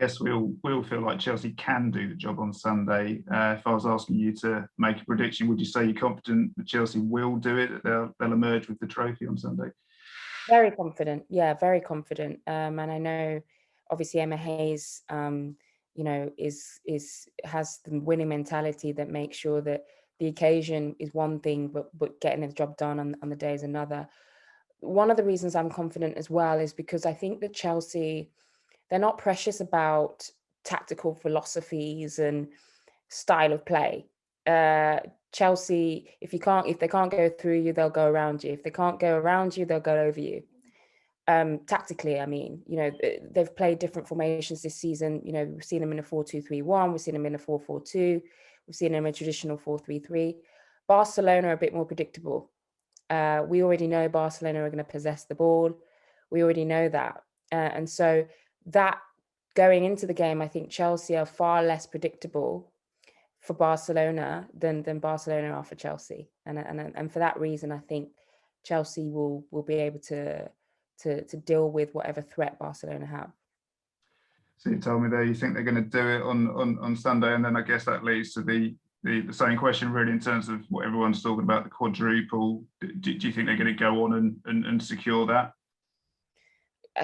guess we all feel like Chelsea can do the job on Sunday. If I was asking you to make a prediction, would you say you're confident that Chelsea will do it, that they'll emerge with the trophy on Sunday? Very confident. Yeah, very confident. And I know, obviously, Emma Hayes, has the winning mentality that makes sure that the occasion is one thing, but getting the job done on the day is another. One of the reasons I'm confident as well is because I think that Chelsea, they're not precious about tactical philosophies and style of play. Chelsea, if they can't go through you, they'll go around you. If they can't go around you, they'll go over you. Tactically, I mean, they've played different formations this season. We've seen them in a 4-2-3-1. We've seen them in a 4-4-2. We've seen them in a traditional 4-3-3. Barcelona are a bit more predictable. We already know Barcelona are going to possess the ball. We already know that. And so that going into the game, I think Chelsea are far less predictable for Barcelona than Barcelona are for Chelsea. And for that reason, I think Chelsea will be able to deal with whatever threat Barcelona have. So you told me there you think they're going to do it on Sunday, and then I guess that leads to the same question really in terms of what everyone's talking about, the quadruple. Do you think they're going to go on and secure that?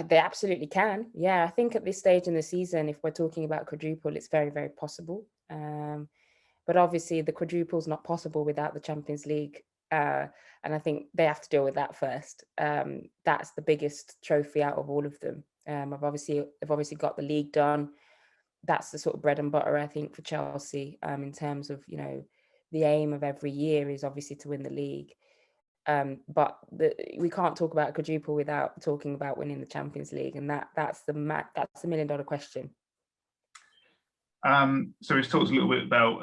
They absolutely can. Yeah, I think at this stage in the season, if we're talking about quadruple, it's very, very possible. But obviously the quadruple is not possible without the Champions League. And I think they have to deal with that first. That's the biggest trophy out of all of them. They've obviously got the league done. That's the sort of bread and butter, I think, for Chelsea, in terms of, the aim of every year is obviously to win the league. But we can't talk about quadruple without talking about winning the Champions League. And that's the $1 million question. So we've talked a little bit about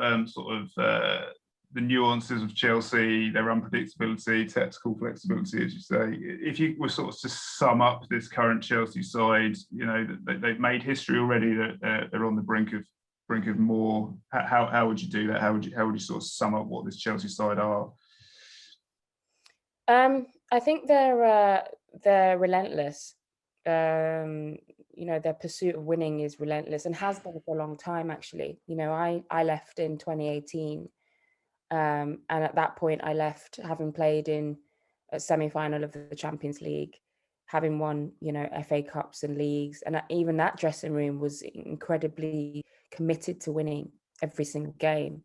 the nuances of Chelsea, their unpredictability, tactical flexibility, as you say. If you were sort of to sum up this current Chelsea side, they've made history already, that they're on the brink of more. How would you do that? How would you sort of sum up what this Chelsea side are? I think they're relentless. Their pursuit of winning is relentless and has been for a long time, actually. I left in 2018. And at that point, I left having played in a semi-final of the Champions League, having won, FA Cups and leagues. And even that dressing room was incredibly committed to winning every single game.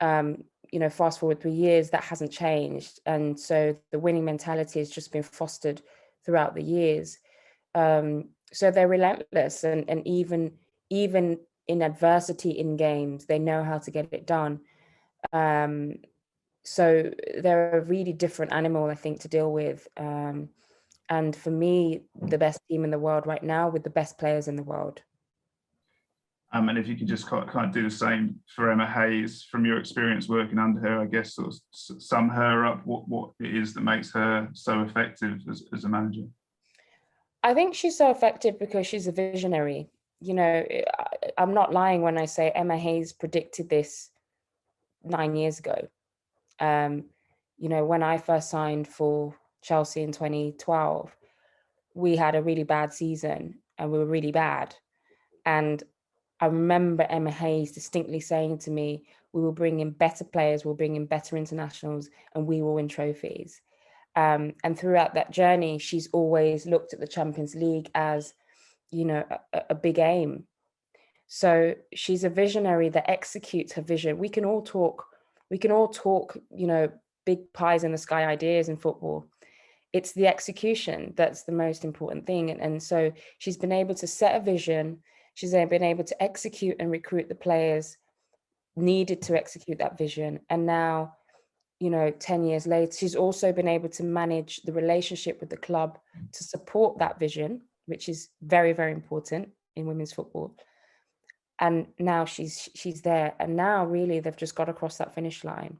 Fast forward 3 years, that hasn't changed. And so the winning mentality has just been fostered throughout the years. So they're relentless, and even in adversity in games, they know how to get it done. So they're a really different animal, I think, to deal with. And for me, the best team in the world right now with the best players in the world. And if you could just kind of do the same for Emma Hayes, from your experience working under her, I guess, sort of sum her up, what it is that makes her so effective as a manager. I think she's so effective because she's a visionary. I'm not lying when I say Emma Hayes predicted this 9 years ago. When I first signed for Chelsea in 2012, we had a really bad season and we were really bad. And I remember Emma Hayes distinctly saying to me, we will bring in better players, we'll bring in better internationals, and we will win trophies. And throughout that journey, she's always looked at the Champions League as, a big aim. So she's a visionary that executes her vision. We can all talk, big pies in the sky ideas in football. It's the execution that's the most important thing. And so she's been able to set a vision. She's been able to execute and recruit the players needed to execute that vision. And now, 10 years later, she's also been able to manage the relationship with the club to support that vision, which is very, very important in women's football. And now she's there. And now really they've just got across that finish line.